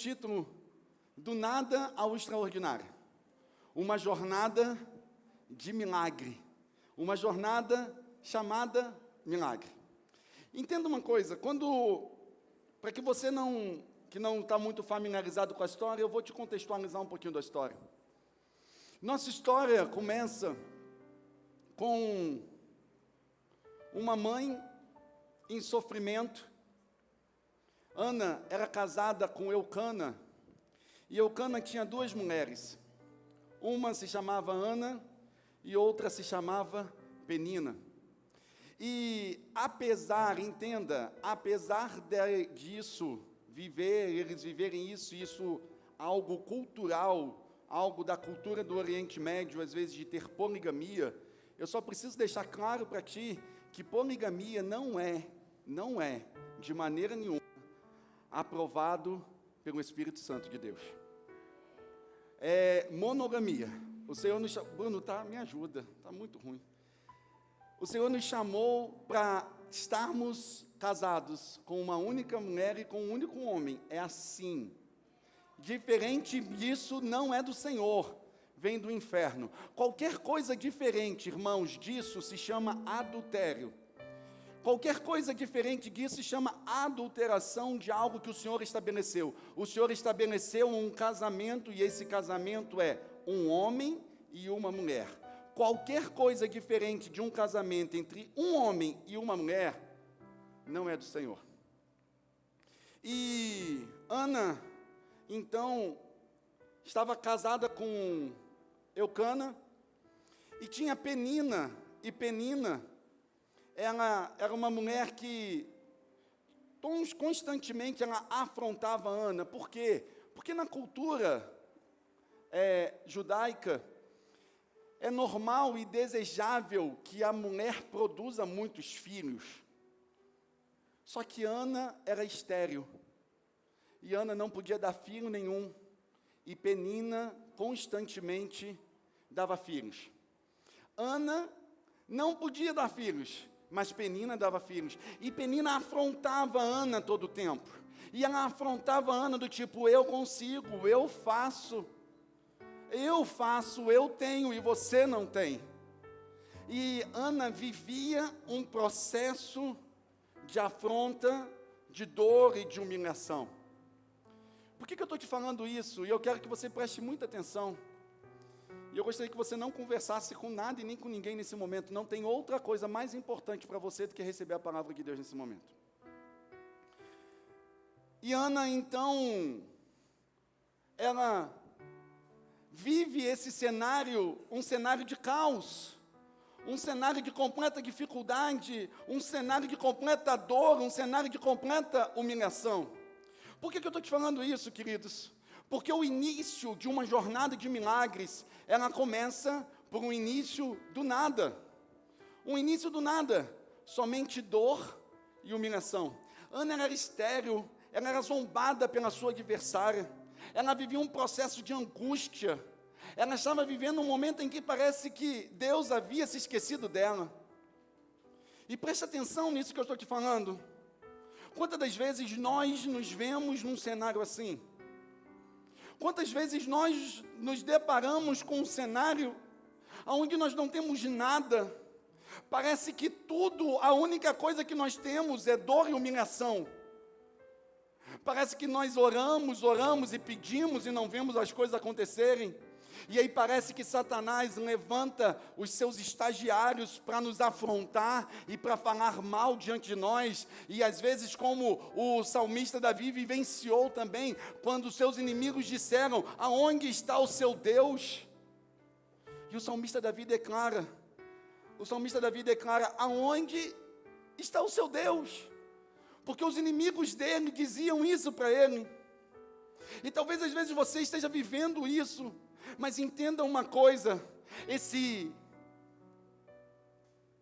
título Do Nada ao Extraordinário. Uma jornada de milagre. Uma jornada chamada milagre. Entenda uma coisa, para que você que não está muito familiarizado com a história, eu vou te contextualizar um pouquinho da história. Nossa história começa com uma mãe em sofrimento. Ana era casada com Eucana, e Eucana tinha duas mulheres. Uma se chamava Ana e outra se chamava Penina. E apesar disso, eles viverem isso algo cultural, algo da cultura do Oriente Médio, às vezes de ter poligamia, eu só preciso deixar claro para ti que poligamia não é, de maneira nenhuma, aprovado pelo Espírito Santo de Deus. É monogamia. O Senhor nos chamou, Bruno, me ajuda, está muito ruim. O Senhor nos chamou para estarmos casados com uma única mulher e com um único homem. É assim. Diferente disso não é do Senhor, vem do inferno. Qualquer coisa diferente, irmãos, disso se chama adultério. Qualquer coisa diferente disso se chama adulteração de algo que o Senhor estabeleceu. O Senhor estabeleceu um casamento e esse casamento é um homem e uma mulher. Qualquer coisa diferente de um casamento entre um homem e uma mulher não é do Senhor. E Ana, então, estava casada com Eucana e tinha Penina, e Penina, ela era uma mulher que constantemente ela afrontava Ana. Por quê? Porque na cultura judaica é normal e desejável que a mulher produza muitos filhos. Só que Ana era estéril. E Ana não podia dar filho nenhum. E Penina constantemente dava filhos. Ana não podia dar filhos, mas Penina dava filhos. E Penina afrontava Ana todo o tempo. E ela afrontava Ana do tipo, eu consigo, eu faço, eu tenho e você não tem. E Ana vivia um processo de afronta, de dor e de humilhação. Por que eu estou te falando isso? E eu quero que você preste muita atenção. E eu gostaria que você não conversasse com nada e nem com ninguém nesse momento. Não tem outra coisa mais importante para você do que receber a palavra de Deus nesse momento. E Ana, então, ela vive esse cenário, um cenário de caos, um cenário de completa dificuldade, um cenário de completa dor, um cenário de completa humilhação. Por que eu estou te falando isso, queridos? Porque o início de uma jornada de milagres, ela começa por um início do nada. Um início do nada, somente dor e humilhação. Ana era estéril, ela era zombada pela sua adversária, ela vivia um processo de angústia, ela estava vivendo um momento em que parece que Deus havia se esquecido dela. E preste atenção nisso que eu estou te falando. Quantas das vezes nós nos vemos num cenário assim? Quantas vezes nós nos deparamos com um cenário onde nós não temos nada? Parece que tudo, a única coisa que nós temos é dor e humilhação. Parece que nós oramos e pedimos e não vemos as coisas acontecerem. E aí parece que Satanás levanta os seus estagiários para nos afrontar e para falar mal diante de nós. E às vezes, como o salmista Davi vivenciou também, quando os seus inimigos disseram, aonde está o seu Deus? E o salmista Davi declara, aonde está o seu Deus? Porque os inimigos dele diziam isso para ele. E talvez às vezes você esteja vivendo isso, mas entenda uma coisa, esse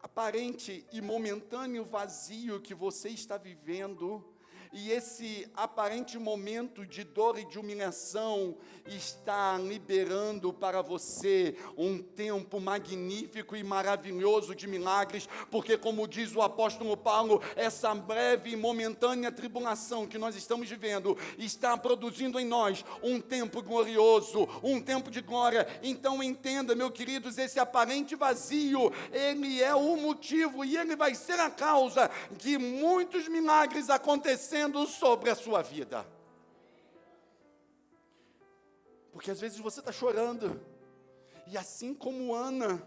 aparente e momentâneo vazio que você está vivendo E esse aparente momento de dor e de humilhação está liberando para você um tempo magnífico e maravilhoso de milagres, porque, como diz o apóstolo Paulo, essa breve e momentânea tribulação que nós estamos vivendo está produzindo em nós um tempo glorioso, um tempo de glória. Então entenda, meus queridos, esse aparente vazio, ele é o motivo e ele vai ser a causa de muitos milagres acontecendo sobre a sua vida. Porque às vezes você está chorando, e assim como Ana,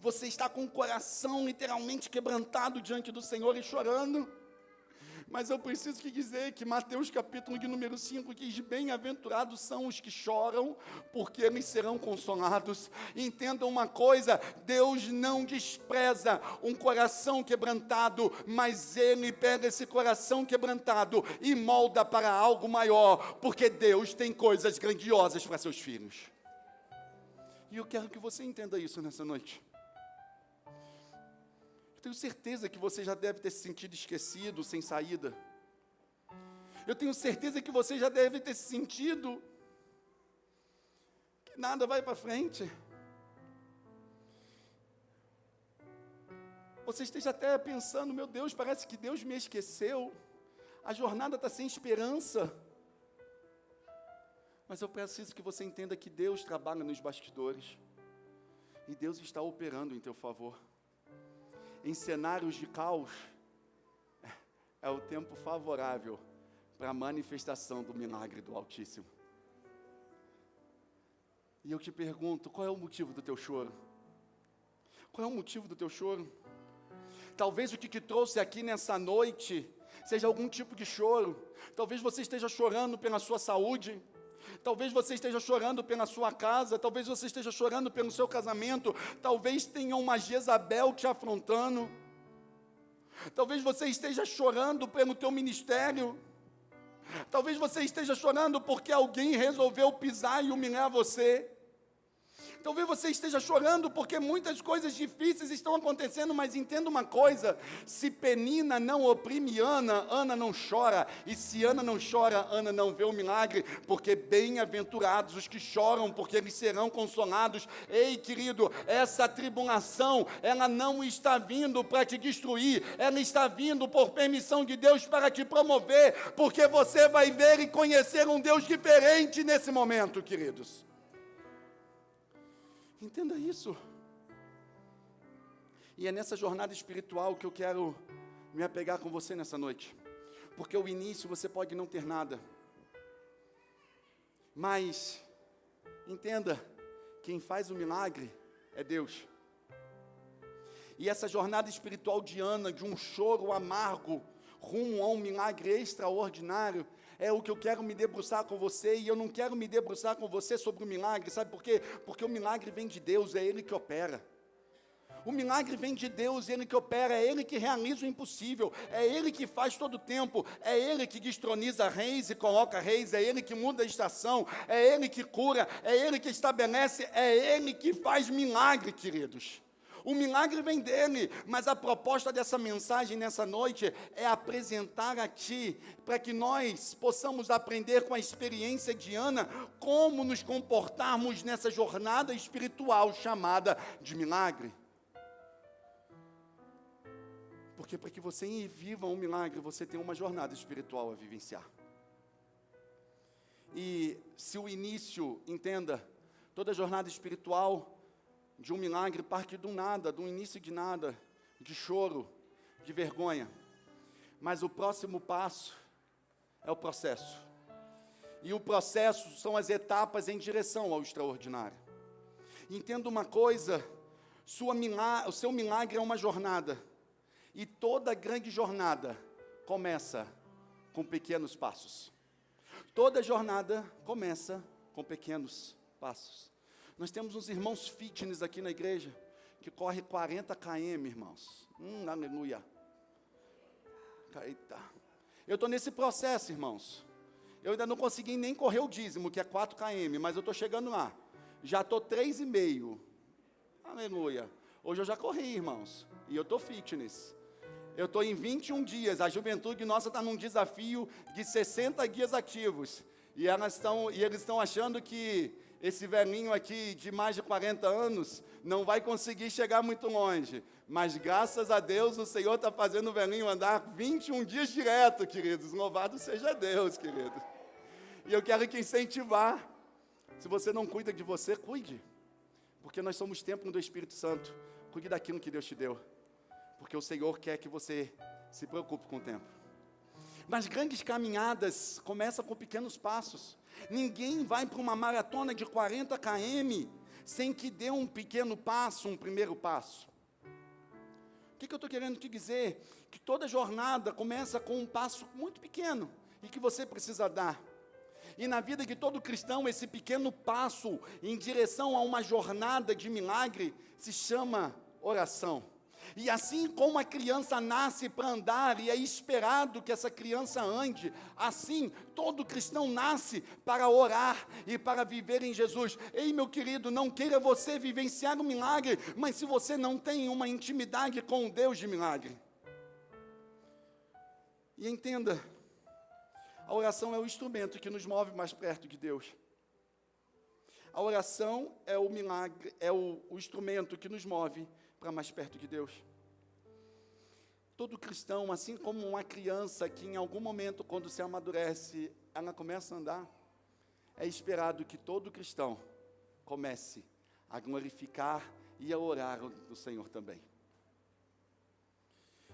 você está com o coração literalmente quebrantado diante do Senhor e chorando. Mas eu preciso te dizer que Mateus capítulo de número 5 diz: bem-aventurados são os que choram, porque eles serão consolados. Entendam uma coisa, Deus não despreza um coração quebrantado, mas Ele pega esse coração quebrantado e molda para algo maior, porque Deus tem coisas grandiosas para seus filhos. E eu quero que você entenda isso nessa noite. Tenho certeza que você já deve ter se sentido esquecido, sem saída. Eu tenho certeza que você já deve ter se sentido que nada vai para frente. Você esteja até pensando: meu Deus, parece que Deus me esqueceu. A jornada está sem esperança. Mas eu preciso que você entenda que Deus trabalha nos bastidores. E Deus está operando em teu favor. Em cenários de caos, é o tempo favorável para a manifestação do milagre do Altíssimo. E eu te pergunto, qual é o motivo do teu choro? Qual é o motivo do teu choro? Talvez o que te trouxe aqui nessa noite seja algum tipo de choro. Talvez você esteja chorando pela sua saúde. Talvez você esteja chorando pela sua casa, talvez você esteja chorando pelo seu casamento, talvez tenha uma Jezabel te afrontando, talvez você esteja chorando pelo teu ministério, talvez você esteja chorando porque alguém resolveu pisar e humilhar você. Talvez você esteja chorando porque muitas coisas difíceis estão acontecendo, mas entenda uma coisa: se Penina não oprime Ana, Ana não chora, e se Ana não chora, Ana não vê o milagre, porque bem-aventurados os que choram, porque eles serão consolados. Ei, querido, essa tribulação, ela não está vindo para te destruir, ela está vindo por permissão de Deus para te promover, porque você vai ver e conhecer um Deus diferente nesse momento, queridos. Entenda isso. E é nessa jornada espiritual que eu quero me apegar com você nessa noite. Porque o início você pode não ter nada. Mas, entenda, quem faz o milagre é Deus. E essa jornada espiritual de Ana, de um choro amargo, rumo a um milagre extraordinário, é o que eu quero me debruçar com você. E eu não quero me debruçar com você sobre o milagre, sabe por quê? Porque o milagre vem de Deus, é Ele que opera. O milagre vem de Deus, Ele que opera, é Ele que realiza o impossível, é Ele que faz todo o tempo, é Ele que destroniza reis e coloca reis, é Ele que muda a estação, é Ele que cura, é Ele que estabelece, é Ele que faz milagre, queridos. O milagre vem dele, mas a proposta dessa mensagem nessa noite é apresentar a ti, para que nós possamos aprender com a experiência de Ana, como nos comportarmos nessa jornada espiritual chamada de milagre. Porque para que você viva um milagre, você tem uma jornada espiritual a vivenciar. E se o início, entenda, toda jornada espiritual de um milagre parte do nada, do início de nada, de choro, de vergonha. Mas o próximo passo é o processo. E o processo são as etapas em direção ao extraordinário. Entenda uma coisa, o seu milagre é uma jornada. E toda grande jornada começa com pequenos passos. Toda jornada começa com pequenos passos. Nós temos uns irmãos fitness aqui na igreja, que corre 40 km, irmãos. Aleluia. Eita. Eu estou nesse processo, irmãos. Eu ainda não consegui nem correr o dízimo, que é 4 km, mas eu estou chegando lá. Já estou 3,5. Aleluia. Hoje eu já corri, irmãos. E eu estou fitness. Eu estou em 21 dias, a juventude nossa está num desafio de 60 dias ativos. E eles estão achando que esse velhinho aqui de mais de 40 anos não vai conseguir chegar muito longe. Mas graças a Deus o Senhor está fazendo o velhinho andar 21 dias direto, queridos. Louvado seja Deus, querido. E eu quero te incentivar. Se você não cuida de você, cuide. Porque nós somos templo do Espírito Santo. Cuide daquilo que Deus te deu. Porque o Senhor quer que você se preocupe com o tempo. Mas grandes caminhadas começam com pequenos passos. Ninguém vai para uma maratona de 40 km sem que dê um pequeno passo, um primeiro passo. O que eu estou querendo te dizer? Que toda jornada começa com um passo muito pequeno e que você precisa dar. E na vida de todo cristão, esse pequeno passo em direção a uma jornada de milagre se chama oração. E assim como a criança nasce para andar e é esperado que essa criança ande, assim todo cristão nasce para orar e para viver em Jesus. Ei, meu querido, não queira você vivenciar um milagre, mas se você não tem uma intimidade com o Deus de milagre. E entenda, a oração é o instrumento que nos move mais perto de Deus. A oração é o milagre, é o instrumento que nos move para mais perto de Deus. Todo cristão, assim como uma criança que em algum momento, quando se amadurece, ela começa a andar, é esperado que todo cristão comece a glorificar e a orar do Senhor também.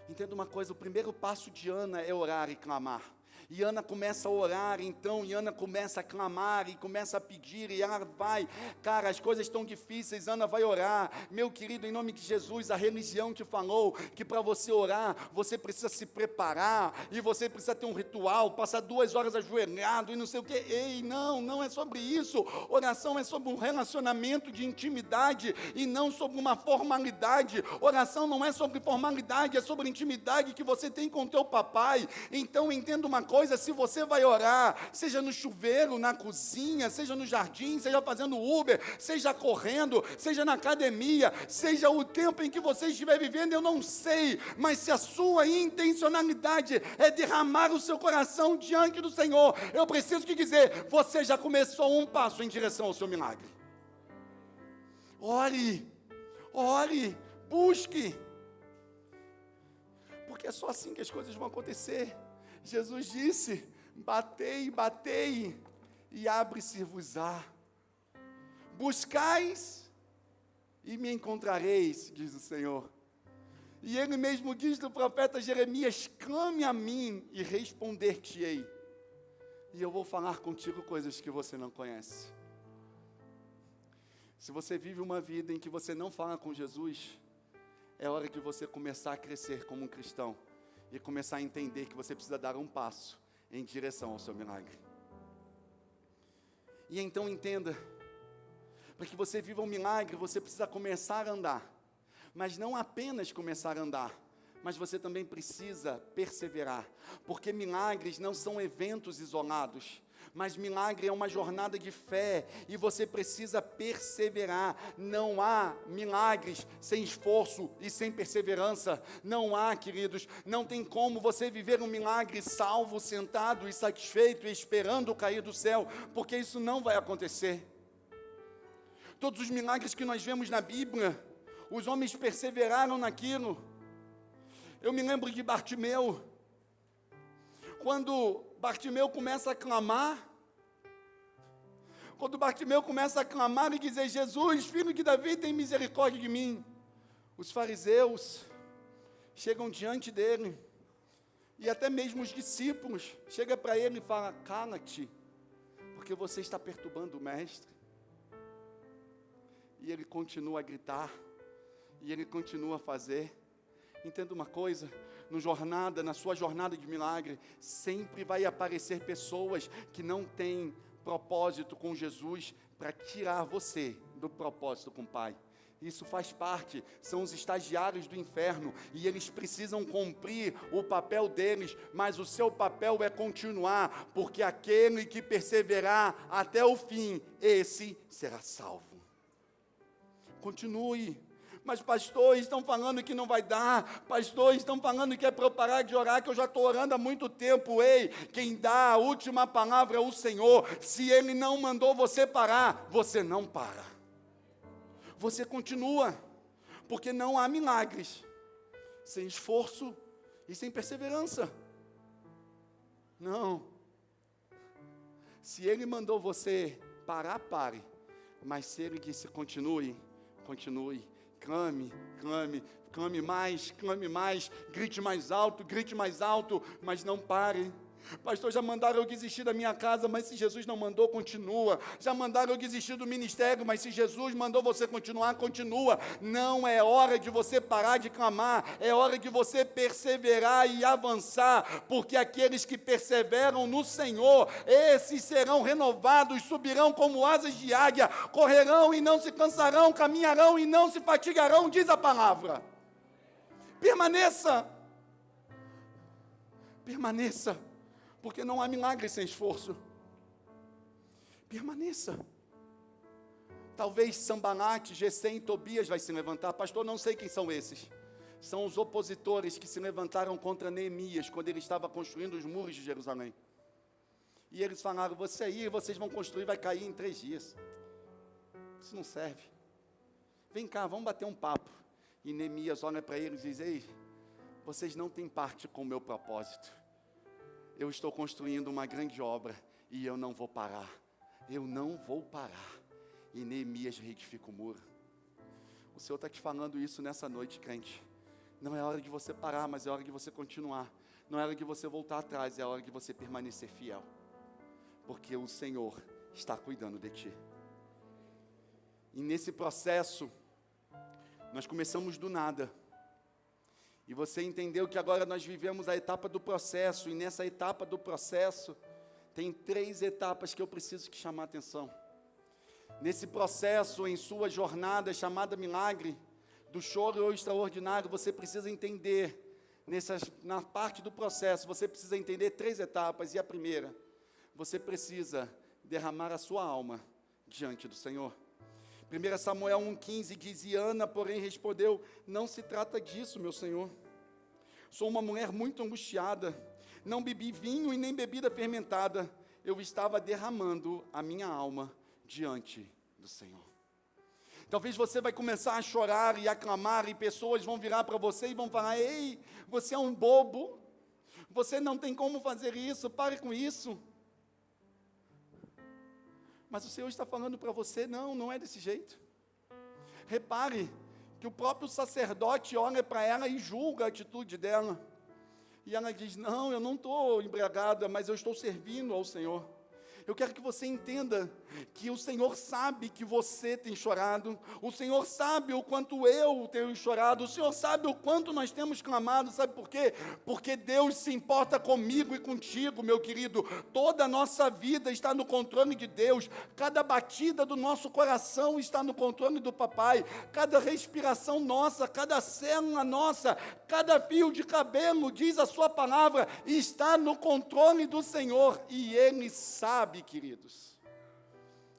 Entenda uma coisa, o primeiro passo de Ana é orar e clamar. E Ana começa a orar, então, e Ana começa a clamar, e começa a pedir, e ela vai, cara, as coisas estão difíceis, Ana vai orar. Meu querido, em nome de Jesus, a religião te falou que para você orar, você precisa se preparar, e você precisa ter um ritual, passar 2 horas ajoelhado, e não sei o que. Ei, não é sobre isso. Oração é sobre um relacionamento de intimidade, e não sobre uma formalidade. Oração não é sobre formalidade, é sobre intimidade que você tem com o teu papai. Então, entenda uma coisa, se você vai orar, seja no chuveiro, na cozinha, seja no jardim, seja fazendo Uber, seja correndo, seja na academia, seja o tempo em que você estiver vivendo, eu não sei, mas se a sua intencionalidade é derramar o seu coração diante do Senhor, eu preciso te dizer, você já começou um passo em direção ao seu milagre. Ore, busque, porque é só assim que as coisas vão acontecer. Jesus disse, batei, e abre-se-vos-á. Buscais, e me encontrareis, diz o Senhor. E Ele mesmo diz do profeta Jeremias, clame a mim, e responder-te-ei. E eu vou falar contigo coisas que você não conhece. Se você vive uma vida em que você não fala com Jesus, é hora de você começar a crescer como um cristão. E começar a entender que você precisa dar um passo em direção ao seu milagre. E então entenda, para que você viva um milagre, você precisa começar a andar. Mas não apenas começar a andar, mas você também precisa perseverar. Porque milagres não são eventos isolados. Mas milagre é uma jornada de fé, e você precisa perseverar. Não há milagres sem esforço e sem perseverança. Não há, queridos, não tem como você viver um milagre salvo, sentado e satisfeito, e esperando o cair do céu, porque isso não vai acontecer. Todos os milagres que nós vemos na Bíblia, os homens perseveraram naquilo. Eu me lembro de Bartimeu. Quando Bartimeu começa a clamar, e dizer, Jesus, filho de Davi, tem misericórdia de mim. Os fariseus chegam diante dele, e até mesmo os discípulos chegam para ele e falam, cala-te, porque você está perturbando o mestre. E ele continua a gritar, e ele continua a fazer. Entenda uma coisa, na sua jornada de milagre, sempre vai aparecer pessoas que não têm propósito com Jesus para tirar você do propósito com o Pai. Isso faz parte, são os estagiários do inferno, e eles precisam cumprir o papel deles, mas o seu papel é continuar, porque aquele que perseverar até o fim, esse será salvo. Continue. Mas pastor, estão falando que não vai dar, pastor, estão falando que é para eu parar de orar, que eu já estou orando há muito tempo. Ei, quem dá a última palavra é o Senhor. Se Ele não mandou você parar, você não para, você continua, porque não há milagres sem esforço e sem perseverança. Não. Se Ele mandou você parar, pare. Mas se Ele disse continue, continue. Clame, clame, clame mais, grite mais alto, mas não pare. Pastor, já mandaram eu desistir da minha casa, mas se Jesus não mandou, continua. Já mandaram eu desistir do ministério, mas se Jesus mandou você continuar, continua. Não é hora de você parar de clamar, é hora de você perseverar e avançar, porque aqueles que perseveram no Senhor, esses serão renovados, subirão como asas de águia, correrão e não se cansarão, caminharão e não se fatigarão, diz a palavra. Permaneça, permaneça. Porque não há milagre sem esforço. Permaneça. Talvez Sambalat, Gesem e Tobias vai se levantar. Pastor, não sei quem são esses. São os opositores que se levantaram contra Neemias, quando ele estava construindo os muros de Jerusalém. E eles falaram, vocês vão construir, vai cair em 3 dias. Isso não serve. Vem cá, vamos bater um papo. E Neemias olha para eles e diz, ei, vocês não têm parte com o meu propósito. Eu estou construindo uma grande obra e eu não vou parar. Eu não vou parar. E Neemias reedifica o muro. O Senhor está te falando isso nessa noite, crente. Não é hora de você parar, mas é hora de você continuar. Não é hora de você voltar atrás, é hora de você permanecer fiel. Porque o Senhor está cuidando de ti. E nesse processo, nós começamos do nada. E você entendeu que agora nós vivemos a etapa do processo, e nessa etapa do processo, tem 3 etapas que eu preciso te chamar a atenção. Nesse processo, em sua jornada chamada milagre, do choro ao extraordinário, você precisa entender, na parte do processo, você precisa entender 3 etapas, e a primeira, você precisa derramar a sua alma diante do Senhor. 1 Samuel 1,15 diz, e Ana, porém, respondeu, não se trata disso, meu Senhor. Sou uma mulher muito angustiada, não bebi vinho e nem bebida fermentada, eu estava derramando a minha alma diante do Senhor. Talvez você vai começar a chorar e a clamar, e pessoas vão virar para você e vão falar, ei, você é um bobo, você não tem como fazer isso, pare com isso. Mas o Senhor está falando para você, não é desse jeito. Repare que o próprio sacerdote olha para ela e julga a atitude dela. E ela diz, não, eu não estou embriagada, mas eu estou servindo ao Senhor. Eu quero que você entenda que o Senhor sabe que você tem chorado, o Senhor sabe o quanto eu tenho chorado, o Senhor sabe o quanto nós temos clamado, sabe por quê? Porque Deus se importa comigo e contigo, meu querido. Toda a nossa vida está no controle de Deus, cada batida do nosso coração está no controle do Papai, cada respiração nossa, cada célula nossa, cada fio de cabelo, diz a sua palavra, está no controle do Senhor, e Ele sabe, queridos.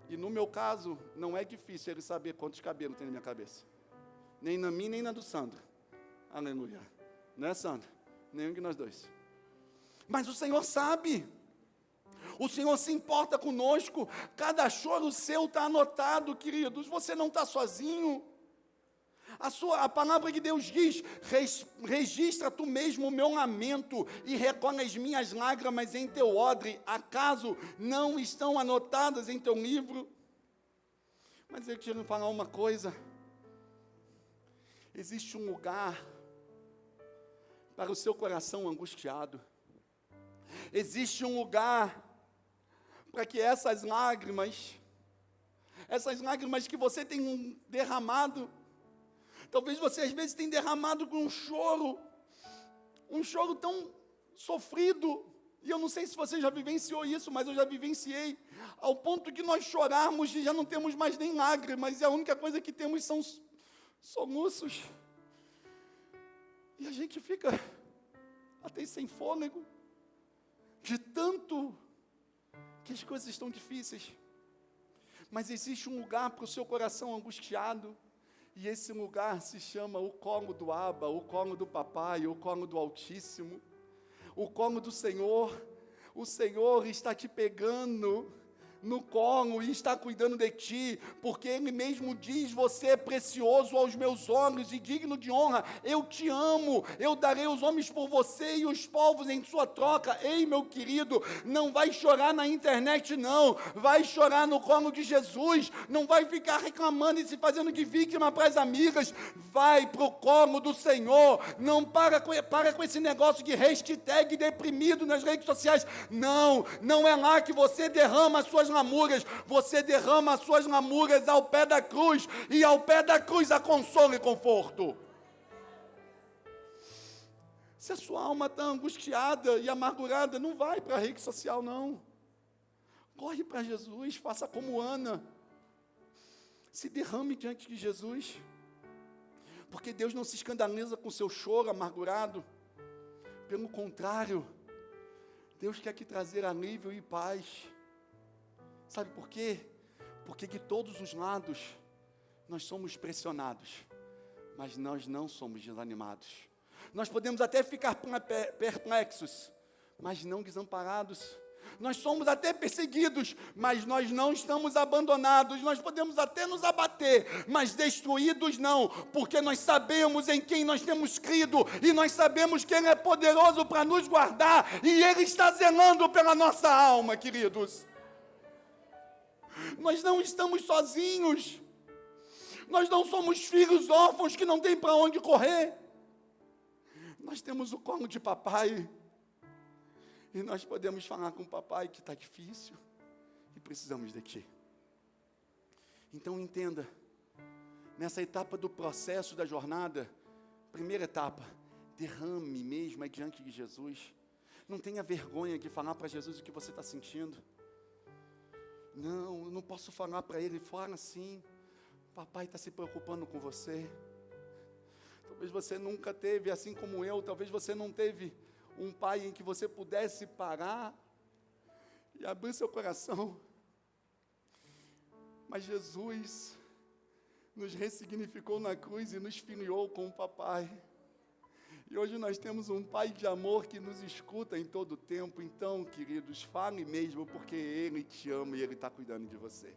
E no meu caso, não é difícil Ele saber quantos cabelos tem na minha cabeça, nem na minha, nem na do Sandro, aleluia, não é, Sandro? Nenhum de nós dois, mas o Senhor sabe, o Senhor se importa conosco, cada choro seu está anotado, queridos, você não está sozinho. A palavra de Deus diz, registra tu mesmo o meu lamento e recolhe as minhas lágrimas em teu odre, acaso não estão anotadas em teu livro? Mas eu quero falar uma coisa, existe um lugar para o seu coração angustiado, existe um lugar para que essas lágrimas que você tem derramado, talvez você às vezes tenha derramado com um choro tão sofrido, e eu não sei se você já vivenciou isso, mas eu já vivenciei, ao ponto de nós chorarmos e já não temos mais nem lágrimas, e a única coisa que temos são soluços, e a gente fica até sem fôlego, de tanto que as coisas estão difíceis. Mas existe um lugar para o seu coração angustiado, E esse lugar se chama o colo do Abba, o colo do Papai, o colo do Altíssimo, o colo do Senhor. O Senhor está te pegando no colo e está cuidando de ti, porque Ele mesmo diz: você é precioso aos meus olhos e digno de honra, eu te amo, eu darei os homens por você e os povos em sua troca. Ei, meu querido, não vai chorar na internet não, vai chorar no colo de Jesus, não vai ficar reclamando e se fazendo de vítima para as amigas, vai para o colo do Senhor. Não para com esse negócio de hashtag deprimido nas redes sociais, não é lá que você derrama as suas lamúrias, você derrama as suas lamúrias ao pé da cruz, e ao pé da cruz há consolo e conforto. Se a sua alma está angustiada e amargurada, não vai para a rede social não, corre para Jesus, faça como Ana, se derrame diante de Jesus, porque Deus não se escandaliza com o seu choro amargurado, pelo contrário, Deus quer te trazer alívio e paz. Sabe por quê? Porque de todos os lados nós somos pressionados, mas nós não somos desanimados. Nós podemos até ficar perplexos, mas não desamparados. Nós somos até perseguidos, mas nós não estamos abandonados. Nós podemos até nos abater, mas destruídos não, porque nós sabemos em quem nós temos crido, e nós sabemos que Ele é poderoso para nos guardar, e Ele está zelando pela nossa alma, queridos. Nós não estamos sozinhos, nós não somos filhos órfãos que não tem para onde correr, nós temos o colo de papai, e nós podemos falar com o papai que está difícil, e precisamos de ti. Então entenda, nessa etapa do processo da jornada, primeira etapa, derrame mesmo diante de Jesus, não tenha vergonha de falar para Jesus o que você está sentindo. Não, eu não posso falar para Ele, fala assim, papai está se preocupando com você. Talvez você nunca teve, assim como eu, talvez você não teve um pai em que você pudesse parar e abrir seu coração, mas Jesus nos ressignificou na cruz e nos filiou com o papai. E hoje nós temos um Pai de amor que nos escuta em todo o tempo. Então, queridos, fale mesmo, porque Ele te ama e Ele está cuidando de você.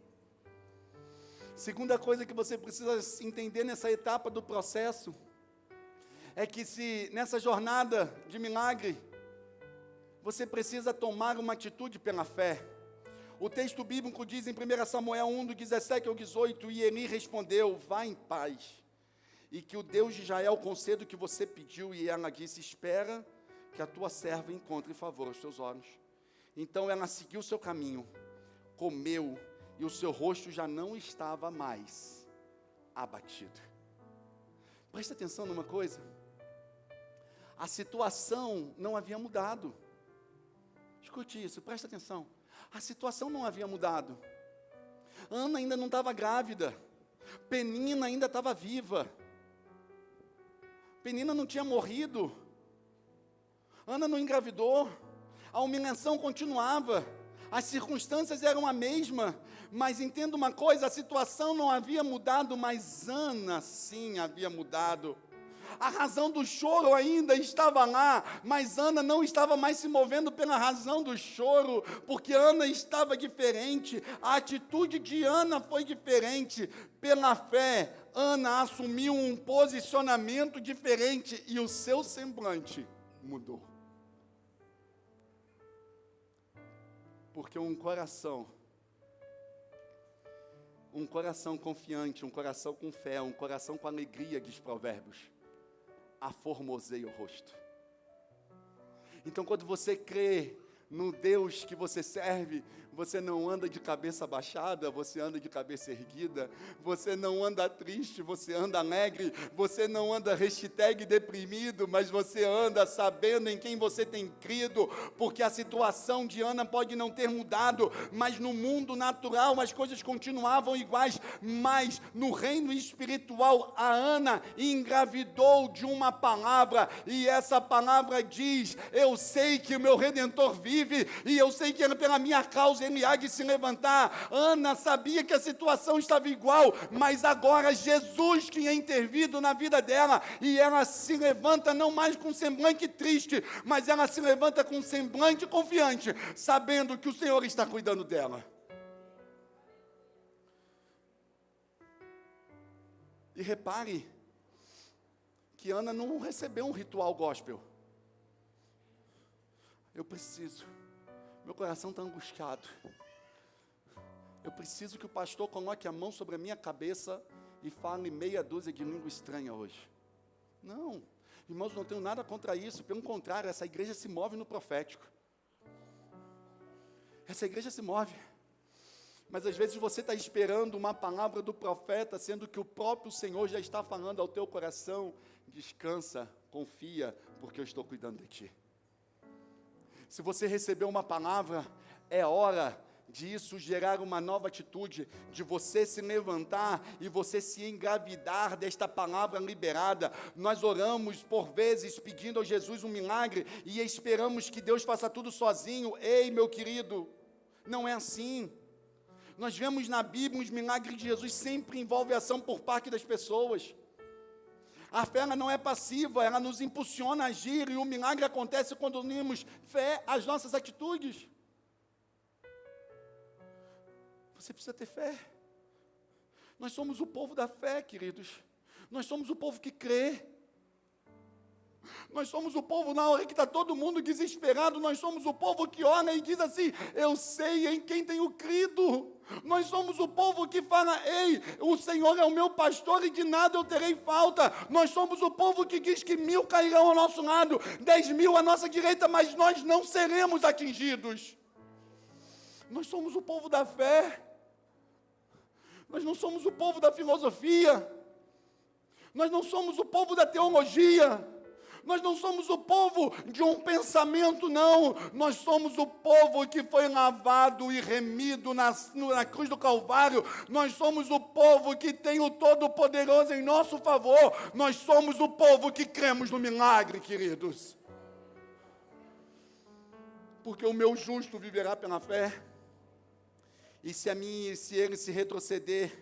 Segunda coisa que você precisa entender nessa etapa do processo, é que se nessa jornada de milagre, você precisa tomar uma atitude pela fé. O texto bíblico diz em 1 Samuel 1, do 17 ao 18, e Eli respondeu: vá em paz, e que o Deus de Israel conceda o que você pediu. E ela disse: espera que a tua serva encontre favor aos teus olhos. Então ela seguiu o seu caminho, comeu, e o seu rosto já não estava mais abatido. Presta atenção numa coisa, a situação não havia mudado. Escute isso, presta atenção, a situação não havia mudado. Ana ainda não estava grávida, Penina ainda estava viva, Penina não tinha morrido, Ana não engravidou, a humilhação continuava, as circunstâncias eram a mesma, mas entenda uma coisa, a situação não havia mudado, mas Ana sim havia mudado. A razão do choro ainda estava lá, mas Ana não estava mais se movendo pela razão do choro, porque Ana estava diferente, a atitude de Ana foi diferente. Pela fé, Ana assumiu um posicionamento diferente e o seu semblante mudou. Porque um coração confiante, um coração com fé, um coração com alegria, diz Provérbios, aformoseia o rosto. Então, quando você crê no Deus que você serve, você não anda de cabeça baixada, você anda de cabeça erguida, você não anda triste, você anda alegre, você não anda hashtag deprimido, mas você anda sabendo em quem você tem crido, porque a situação de Ana pode não ter mudado, mas no mundo natural as coisas continuavam iguais, mas no reino espiritual a Ana engravidou de uma palavra, e essa palavra diz: eu sei que o meu Redentor vive, e eu sei que pela minha causa ele há de se levantar. Ana sabia que a situação estava igual, mas agora Jesus tinha intervido na vida dela, e ela se levanta não mais com semblante triste, mas ela se levanta com semblante confiante, sabendo que o Senhor está cuidando dela. E repare que Ana não recebeu um ritual gospel. Eu preciso, meu coração está angustiado. Eu preciso que o pastor coloque a mão sobre a minha cabeça e fale meia dúzia de língua estranha hoje. Não, irmãos, não tenho nada contra isso. Pelo contrário, essa igreja se move no profético. Essa igreja se move. Mas às vezes você está esperando uma palavra do profeta, sendo que o próprio Senhor já está falando ao teu coração: descansa, confia, porque eu estou cuidando de ti. Se você recebeu uma palavra, é hora disso gerar uma nova atitude, de você se levantar e você se engravidar desta palavra liberada. Nós oramos por vezes pedindo a Jesus um milagre e esperamos que Deus faça tudo sozinho. Ei, meu querido, não é assim. Nós vemos na Bíblia os milagres de Jesus sempre envolvem ação por parte das pessoas. A fé ela não é passiva, ela nos impulsiona a agir, e o milagre acontece quando unimos fé às nossas atitudes. Você precisa ter fé. Nós somos o povo da fé, queridos. Nós somos o povo que crê. Nós somos o povo na hora que está todo mundo desesperado. Nós somos o povo que olha e diz assim: eu sei em quem tenho crido. Nós somos o povo que fala: ei, o Senhor é o meu pastor e de nada eu terei falta. Nós somos o povo que diz que 1000 cairão ao nosso lado, 10.000 à nossa direita, mas nós não seremos atingidos. Nós somos o povo da fé. Nós não somos o povo da filosofia. Nós não somos o povo da teologia. Nós não somos o povo de um pensamento, não. Nós somos o povo que foi lavado e remido na cruz do Calvário. Nós somos o povo que tem o Todo-Poderoso em nosso favor. Nós somos o povo que cremos no milagre, queridos. Porque o meu justo viverá pela fé. E se ele se retroceder,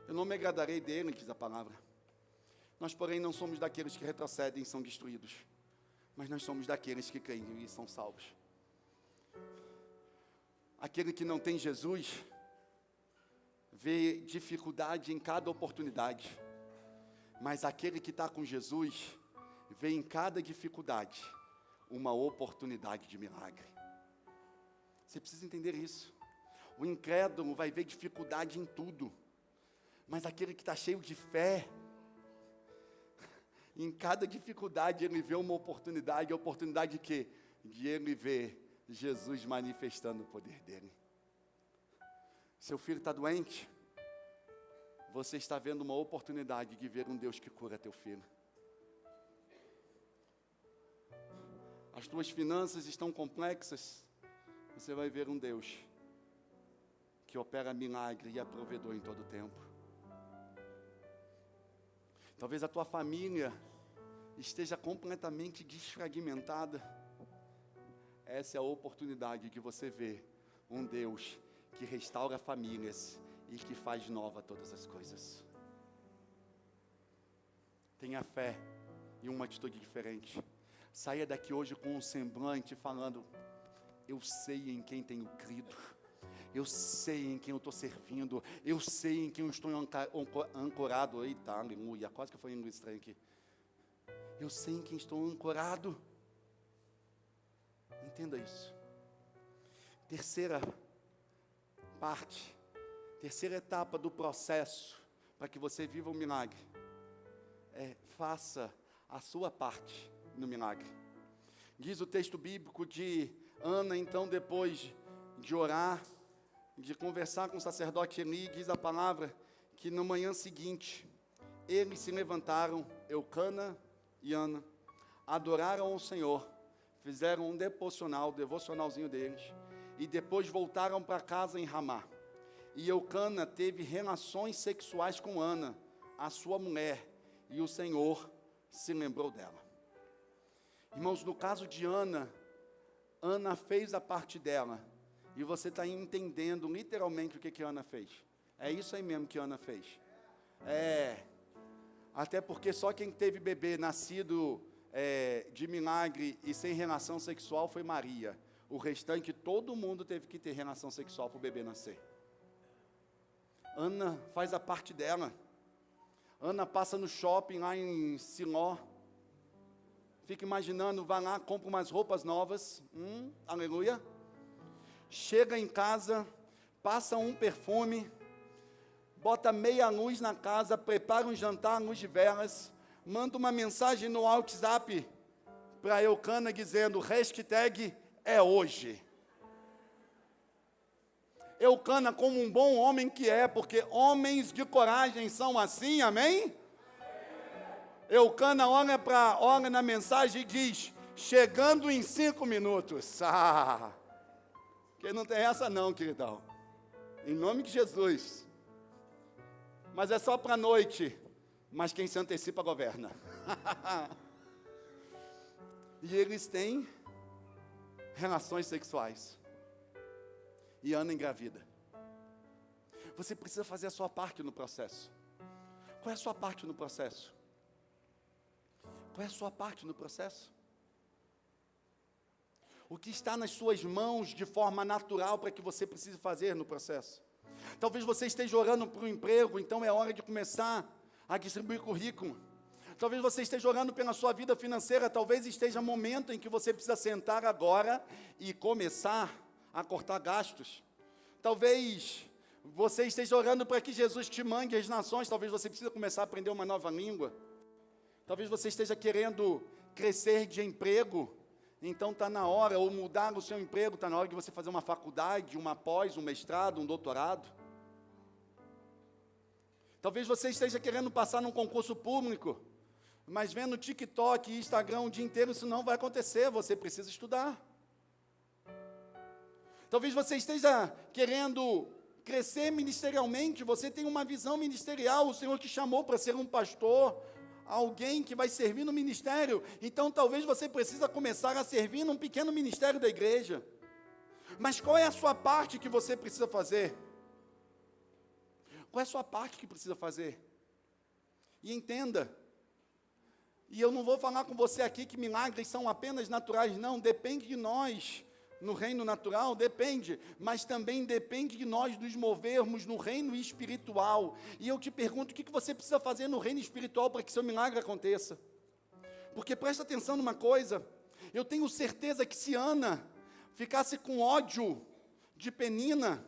eu não me agradarei dele, diz a palavra. Nós, porém, não somos daqueles que retrocedem e são destruídos, mas nós somos daqueles que creem e são salvos. Aquele que não tem Jesus vê dificuldade em cada oportunidade, mas aquele que está com Jesus vê em cada dificuldade uma oportunidade de milagre. Você precisa entender isso. O incrédulo vai ver dificuldade em tudo, mas aquele que está cheio de fé, em cada dificuldade ele vê uma oportunidade. A oportunidade de quê? De ele ver Jesus manifestando o poder dele. Seu filho está doente, você está vendo uma oportunidade de ver um Deus que cura teu filho. As tuas finanças estão complexas, você vai ver um Deus que opera milagre e é provedor em todo o tempo. Talvez a tua família esteja completamente desfragmentada. Essa é a oportunidade de você ver um Deus que restaura famílias e que faz nova todas as coisas. Tenha fé e uma atitude diferente. Saia daqui hoje com um semblante falando: eu sei em quem tenho crido. Eu sei em quem eu estou servindo. Eu sei em quem eu estou ancorado. Eita, aleluia. Quase que foi em inglês estranho aqui. Eu sei em quem estou ancorado. Entenda isso. Terceira parte. Terceira etapa do processo para que você viva o milagre. Faça a sua parte no milagre. Diz o texto bíblico de Ana, então, depois de orar, de conversar com o sacerdote Eli, diz a palavra que na manhã seguinte, eles se levantaram, Eucana e Ana, adoraram ao Senhor, fizeram um devocionalzinho deles, e depois voltaram para casa em Ramá. E Eucana teve relações sexuais com Ana, a sua mulher, e o Senhor se lembrou dela. Irmãos, no caso de Ana, Ana fez a parte dela, E você está entendendo literalmente o que Ana fez. É isso aí mesmo que Ana fez. Até porque só quem teve bebê nascido de milagre e sem relação sexual foi Maria. O restante, todo mundo teve que ter relação sexual para o bebê nascer. Ana faz a parte dela. Ana passa no shopping lá em Siló. Fica imaginando, vai lá, compra umas roupas novas. Aleluia. Chega em casa, passa um perfume, bota meia luz na casa, prepara um jantar à luz de velas, manda uma mensagem no WhatsApp para Eucana dizendo, hashtag é hoje. Eucana, como um bom homem que é, porque homens de coragem são assim, amém? Eucana olha na mensagem e diz, chegando em 5 minutos. Quem não tem essa não, queridão. Em nome de Jesus. Mas é só para a noite. Mas quem se antecipa governa. E eles têm relações sexuais. E Ana engravida. Você precisa fazer a sua parte no processo. Qual é a sua parte no processo? Qual é a sua parte no processo? O que está nas suas mãos de forma natural para que você precise fazer no processo? Talvez você esteja orando por um emprego, então é hora de começar a distribuir currículo. Talvez você esteja orando pela sua vida financeira, talvez esteja momento em que você precisa sentar agora e começar a cortar gastos. Talvez você esteja orando para que Jesus te mande às nações, talvez você precise começar a aprender uma nova língua. Talvez você esteja querendo crescer de emprego, então está na hora, ou mudar o seu emprego, está na hora de você fazer uma faculdade, uma pós, um mestrado, um doutorado. Talvez você esteja querendo passar num concurso público, mas vendo TikTok e Instagram o dia inteiro, isso não vai acontecer, você precisa estudar. Talvez você esteja querendo crescer ministerialmente, você tem uma visão ministerial, o Senhor te chamou para ser um pastor, alguém que vai servir no ministério, então talvez você precisa começar a servir num pequeno ministério da igreja. Mas qual é a sua parte que você precisa fazer? Qual é a sua parte que precisa fazer? E entenda, e eu não vou falar com você aqui que milagres são apenas naturais, não, depende de nós. No reino natural, depende, mas também depende de nós nos movermos no reino espiritual. E eu te pergunto, o que você precisa fazer no reino espiritual para que seu milagre aconteça? Porque presta atenção numa coisa, eu tenho certeza que se Ana ficasse com ódio de Penina,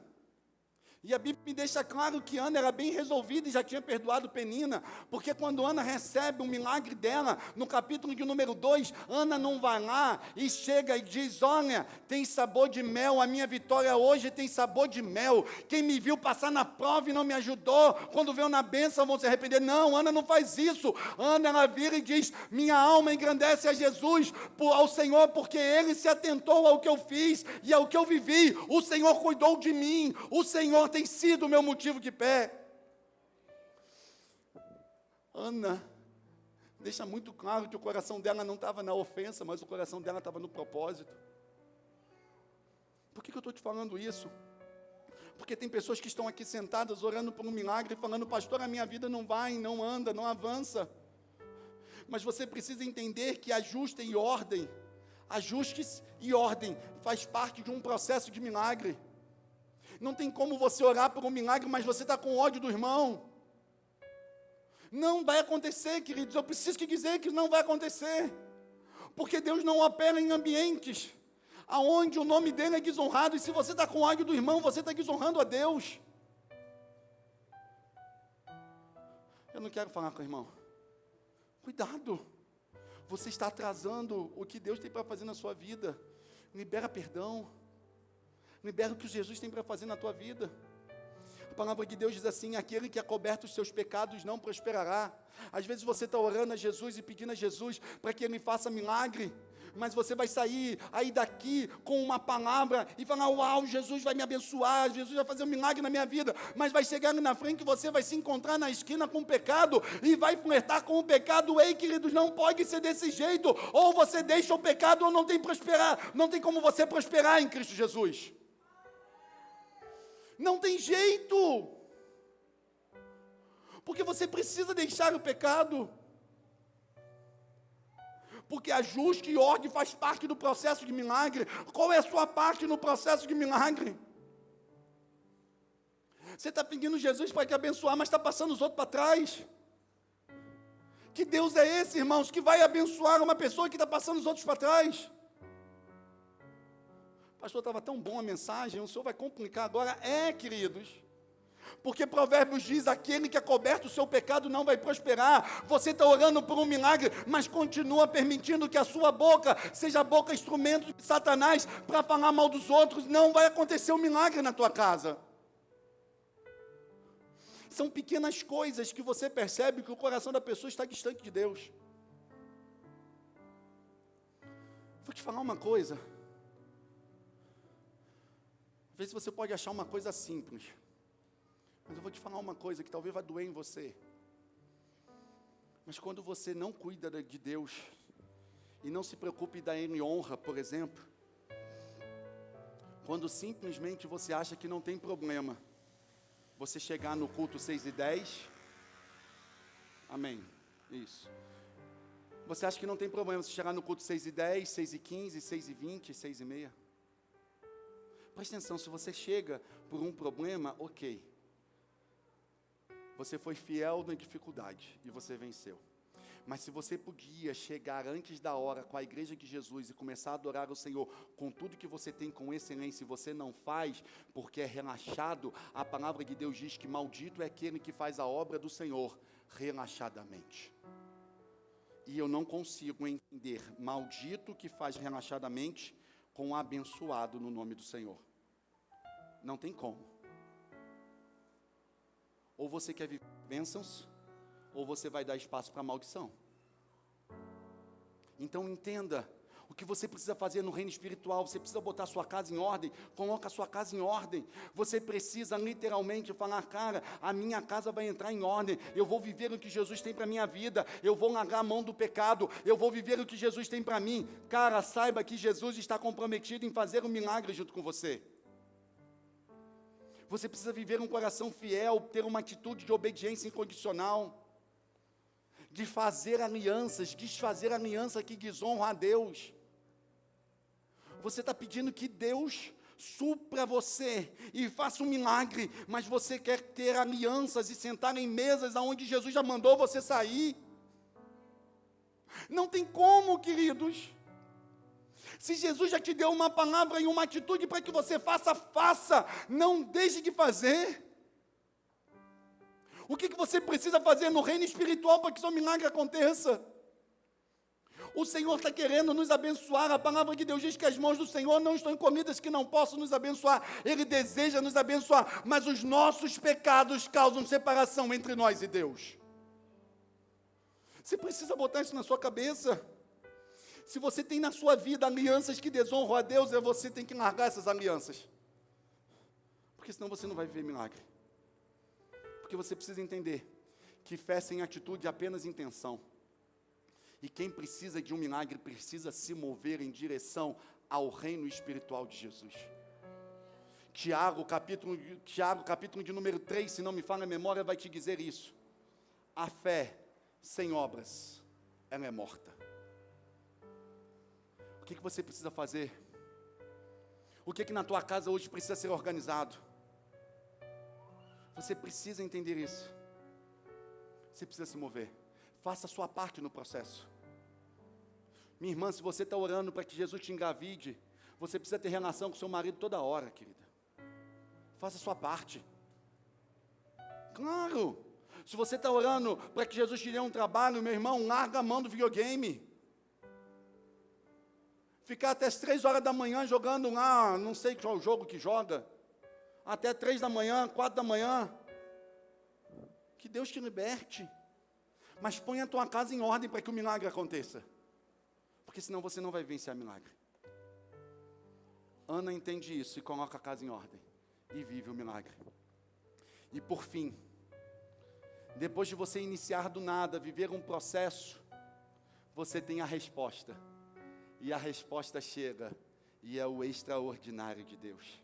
e a Bíblia me deixa claro que Ana era bem resolvida e já tinha perdoado Penina, porque quando Ana recebe um milagre dela, no capítulo de número 2, Ana não vai lá e chega e diz, olha, tem sabor de mel, a minha vitória hoje tem sabor de mel, quem me viu passar na prova e não me ajudou, quando veio na bênção vão se arrepender. Não, Ana não faz isso. Ana, ela vira e diz, minha alma engrandece a Jesus, ao Senhor, porque Ele se atentou ao que eu fiz e ao que eu vivi, o Senhor cuidou de mim, o Senhor tem sido o meu motivo de pé. Ana deixa muito claro que o coração dela não estava na ofensa, mas o coração dela estava no propósito. Por que eu estou te falando isso? Porque tem pessoas que estão aqui sentadas orando por um milagre, falando, pastor, a minha vida não vai, não anda, não avança. Mas você precisa entender que ajustes e ordem faz parte de um processo de milagre. Não tem como você orar por um milagre, mas você está com ódio do irmão. Não vai acontecer, queridos. Eu preciso te dizer que não vai acontecer. Porque Deus não opera em ambientes aonde o nome dele é desonrado. E se você está com ódio do irmão, você está desonrando a Deus. Eu não quero falar com o irmão. Cuidado. Você está atrasando o que Deus tem para fazer na sua vida. Libera perdão. Libera o que Jesus tem para fazer na tua vida. A palavra de Deus diz assim, aquele que é coberto os seus pecados não prosperará. Às vezes você está orando a Jesus e pedindo a Jesus para que Ele faça milagre, mas você vai sair aí daqui com uma palavra e falar, uau, Jesus vai me abençoar, Jesus vai fazer um milagre na minha vida, mas vai chegar ali na frente e você vai se encontrar na esquina com o pecado e vai flertar com o pecado. Ei, queridos, não pode ser desse jeito, ou você deixa o pecado ou não tem como você prosperar em Cristo Jesus. Não tem jeito. Porque você precisa deixar o pecado. Porque ajuste e ordem faz parte do processo de milagre. Qual é a sua parte no processo de milagre? Você está pedindo Jesus para te abençoar, mas está passando os outros para trás. Que Deus é esse, irmãos, que vai abençoar uma pessoa que está passando os outros para trás? Pastor, estava tão bom a mensagem, o senhor vai complicar agora? Queridos. Porque Provérbios diz, aquele que é coberto o seu pecado não vai prosperar. Você está orando por um milagre, mas continua permitindo que a sua boca seja a boca instrumento de Satanás para falar mal dos outros. Não vai acontecer um milagre na tua casa. São pequenas coisas que você percebe que o coração da pessoa está distante de Deus. Vou te falar uma coisa. Às vezes você pode achar uma coisa simples, mas eu vou te falar uma coisa que talvez vá doer em você. Mas quando você não cuida de Deus, e não se preocupe em dar Ele honra, por exemplo, quando simplesmente você acha que não tem problema, você chegar no culto 6h10, amém, isso. Você acha que não tem problema você chegar no culto 6h10, 6h15, 6h20, 6h30? Presta atenção, se você chega por um problema, ok. Você foi fiel na dificuldade e você venceu. Mas se você podia chegar antes da hora com a igreja de Jesus e começar a adorar o Senhor com tudo que você tem com excelência e você não faz porque é relaxado, a palavra de Deus diz que maldito é aquele que faz a obra do Senhor relaxadamente. E eu não consigo entender maldito que faz relaxadamente com abençoado no nome do Senhor. Não tem como. Ou você quer viver bênçãos, ou você vai dar espaço para maldição. Então entenda, o que você precisa fazer no reino espiritual, você precisa botar a sua casa em ordem, coloca a sua casa em ordem. Você precisa literalmente falar, cara, a minha casa vai entrar em ordem, eu vou viver o que Jesus tem para a minha vida, eu vou largar a mão do pecado, eu vou viver o que Jesus tem para mim. Cara, saiba que Jesus está comprometido em fazer um milagre junto com você. Você precisa viver um coração fiel, ter uma atitude de obediência incondicional, de fazer alianças, desfazer aliança que desonra a Deus. Você está pedindo que Deus supra você e faça um milagre, mas você quer ter alianças e sentar em mesas aonde Jesus já mandou você sair. Não tem como, queridos. Se Jesus já te deu uma palavra e uma atitude para que você faça, faça, não deixe de fazer. O que você precisa fazer no reino espiritual para que seu milagre aconteça? O Senhor está querendo nos abençoar. A palavra de Deus diz que as mãos do Senhor não estão encomidas que não possam nos abençoar. Ele deseja nos abençoar, mas os nossos pecados causam separação entre nós e Deus. Você precisa botar isso na sua cabeça. Se você tem na sua vida alianças que desonram a Deus, você tem que largar essas alianças. Porque senão você não vai viver milagre. Porque você precisa entender que fé sem atitude é apenas intenção. E quem precisa de um milagre precisa se mover em direção ao reino espiritual de Jesus. Tiago, capítulo de número 3, se não me falha a memória, vai te dizer isso. A fé sem obras, ela é morta. O que você precisa fazer? O que na tua casa hoje precisa ser organizado? Você precisa entender isso. Você precisa se mover. Faça a sua parte no processo. Minha irmã, se você está orando para que Jesus te engravide, você precisa ter relação com seu marido toda hora, querida. Faça a sua parte. Claro. Se você está orando para que Jesus te dê um trabalho, meu irmão, larga a mão do videogame. Ficar até as 3 horas da manhã jogando lá, não sei qual jogo que joga. Até 3 da manhã, 4 da manhã. Que Deus te liberte. Mas põe a tua casa em ordem para que o milagre aconteça. Porque senão você não vai vencer o milagre. Ana entende isso e coloca a casa em ordem. E vive o milagre. E por fim, depois de você iniciar do nada, viver um processo, você tem a resposta. E a resposta chega. E é o extraordinário de Deus.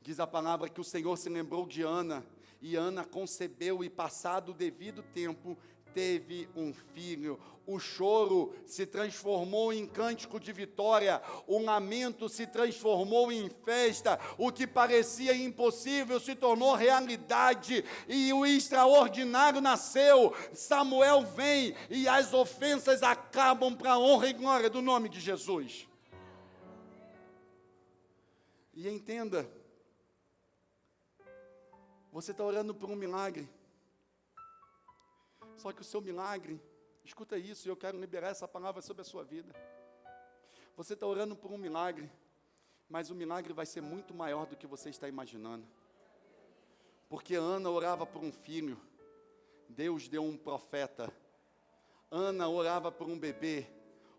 Diz a palavra que o Senhor se lembrou de Ana, e Ana concebeu, e passado o devido tempo, teve um filho. O choro se transformou em cântico de vitória, o lamento se transformou em festa, o que parecia impossível se tornou realidade, e o extraordinário nasceu. Samuel vem, e as ofensas acabam para a honra e glória do nome de Jesus. E entenda, você está orando por um milagre, só que o seu milagre, escuta isso, e eu quero liberar essa palavra sobre a sua vida. Você está orando por um milagre, mas o milagre vai ser muito maior do que você está imaginando. Porque Ana orava por um filho, Deus deu um profeta. Ana orava por um bebê,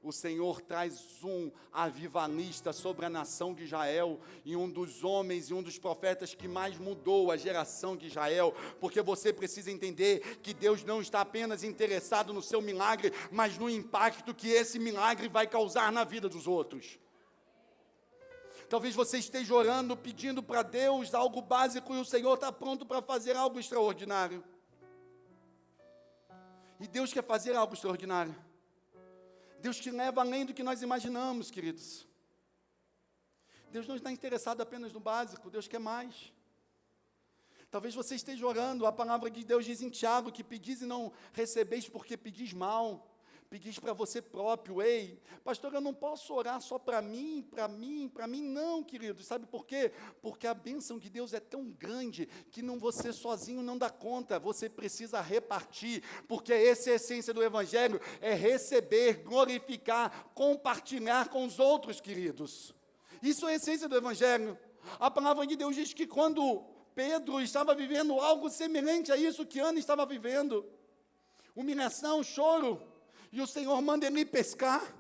o Senhor traz um avivalista sobre a nação de Israel, e um dos homens e um dos profetas que mais mudou a geração de Israel, porque você precisa entender que Deus não está apenas interessado no seu milagre, mas no impacto que esse milagre vai causar na vida dos outros. Talvez você esteja orando, pedindo para Deus algo básico, e o Senhor está pronto para fazer algo extraordinário. E Deus quer fazer algo extraordinário. Deus te leva além do que nós imaginamos, queridos. Deus não está interessado apenas no básico, Deus quer mais. Talvez você esteja orando, a palavra de Deus diz em Tiago, que pedis e não recebeis porque pedis mal, pedis para você próprio. Ei, pastor, eu não posso orar só para mim, não, querido. Sabe por quê? Porque a bênção de Deus é tão grande, que você sozinho não dá conta, você precisa repartir, porque essa é a essência do Evangelho, é receber, glorificar, compartilhar com os outros, queridos. Isso é a essência do Evangelho. A palavra de Deus diz que quando Pedro estava vivendo algo semelhante a isso que Ana estava vivendo, humilhação, choro, e o Senhor manda ele pescar,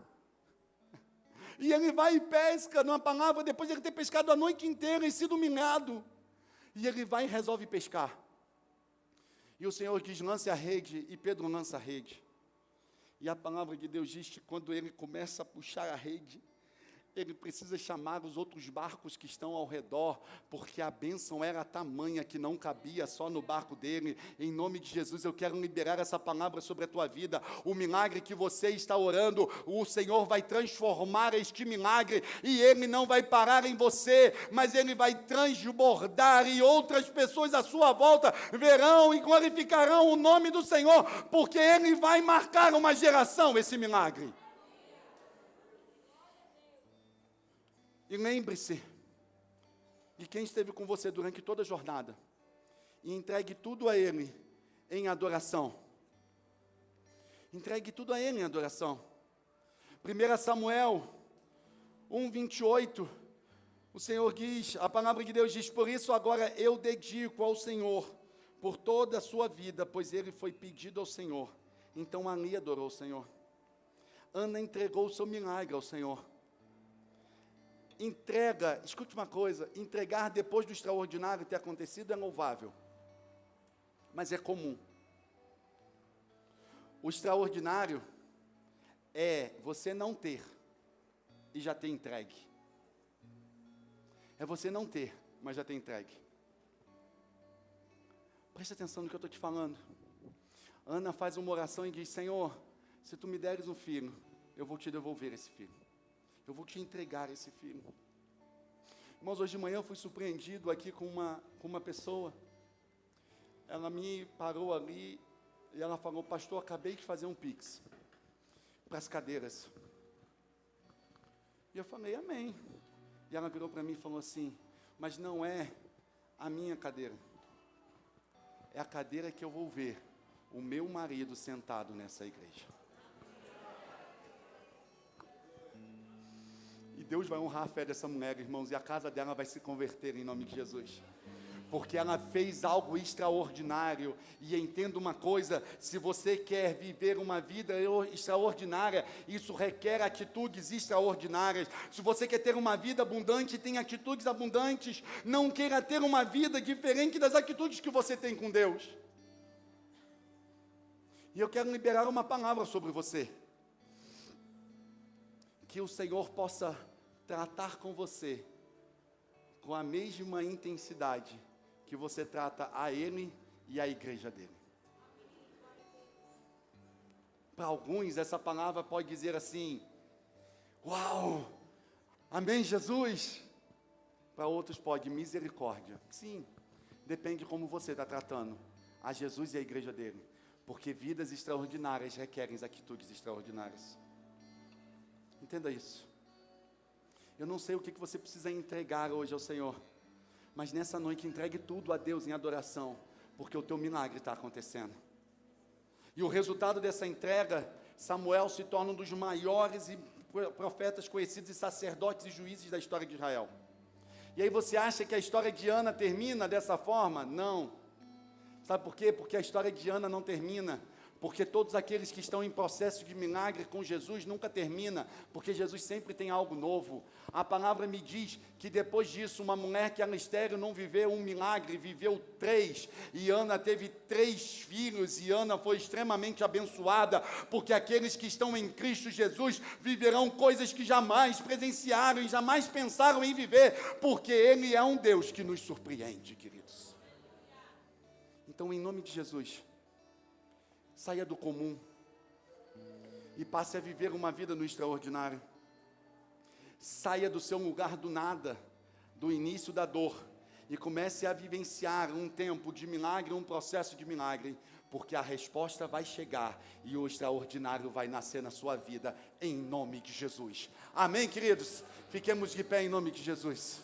e ele vai e pesca, numa palavra, depois de ele ter pescado a noite inteira e sido humilhado, e ele vai e resolve pescar, e o Senhor diz, lance a rede, e Pedro lança a rede, e a palavra de Deus diz que quando ele começa a puxar a rede, ele precisa chamar os outros barcos que estão ao redor, porque a bênção era tamanha que não cabia só no barco dele. Em nome de Jesus, eu quero liberar essa palavra sobre a tua vida. O milagre que você está orando, o Senhor vai transformar este milagre, e Ele não vai parar em você, mas Ele vai transbordar, e outras pessoas à sua volta verão e glorificarão o nome do Senhor, porque Ele vai marcar uma geração, esse milagre. E lembre-se de quem esteve com você durante toda a jornada, e entregue tudo a Ele em adoração. Entregue tudo a Ele em adoração. 1 Samuel 1:28, o Senhor diz, a palavra de Deus diz, por isso agora eu dedico ao Senhor por toda a sua vida, pois ele foi pedido ao Senhor. Então ali adorou o Senhor. Ana entregou o seu milagre ao Senhor. Entrega, escute uma coisa, entregar depois do extraordinário ter acontecido é louvável, mas é comum. O extraordinário é você não ter e já ter entregue. É você não ter, mas já ter entregue. Preste atenção no que eu estou te falando. Ana faz uma oração e diz, Senhor, se tu me deres um filho, eu vou te devolver esse filho. Eu vou te entregar esse filho. Irmãos, hoje de manhã eu fui surpreendido aqui com uma pessoa. Ela me parou ali e ela falou, pastor, acabei de fazer um pix para as cadeiras. E eu falei, amém. E ela virou para mim e falou assim, mas não é a minha cadeira. É a cadeira que eu vou ver o meu marido sentado nessa igreja. E Deus vai honrar a fé dessa mulher, irmãos, e a casa dela vai se converter em nome de Jesus. Porque ela fez algo extraordinário. E entenda uma coisa, se você quer viver uma vida extraordinária, isso requer atitudes extraordinárias. Se você quer ter uma vida abundante, tenha atitudes abundantes. Não queira ter uma vida diferente das atitudes que você tem com Deus. E eu quero liberar uma palavra sobre você. Que o Senhor possa tratar com você com a mesma intensidade que você trata a Ele e a igreja dele. Para alguns, essa palavra pode dizer assim: uau, amém, Jesus. Para outros pode, misericórdia. Sim, depende de como você está tratando a Jesus e a igreja dele. Porque vidas extraordinárias requerem atitudes extraordinárias. Entenda isso. Eu não sei o que você precisa entregar hoje ao Senhor, mas nessa noite entregue tudo a Deus em adoração, porque o teu milagre está acontecendo. E o resultado dessa entrega, Samuel se torna um dos maiores profetas conhecidos e sacerdotes e juízes da história de Israel. E aí você acha que a história de Ana termina dessa forma? Não. Sabe por quê? Porque a história de Ana não termina. Porque todos aqueles que estão em processo de milagre com Jesus nunca termina, porque Jesus sempre tem algo novo. A palavra me diz que depois disso, uma mulher que era estéril não viveu um milagre, viveu 3. E Ana teve 3 filhos, e Ana foi extremamente abençoada, porque aqueles que estão em Cristo Jesus viverão coisas que jamais presenciaram e jamais pensaram em viver, porque Ele é um Deus que nos surpreende, queridos. Então, em nome de Jesus, saia do comum e passe a viver uma vida no extraordinário. Saia do seu lugar do nada, do início da dor, e comece a vivenciar um tempo de milagre, um processo de milagre, porque a resposta vai chegar e o extraordinário vai nascer na sua vida, em nome de Jesus. Amém, queridos? Fiquemos de pé em nome de Jesus.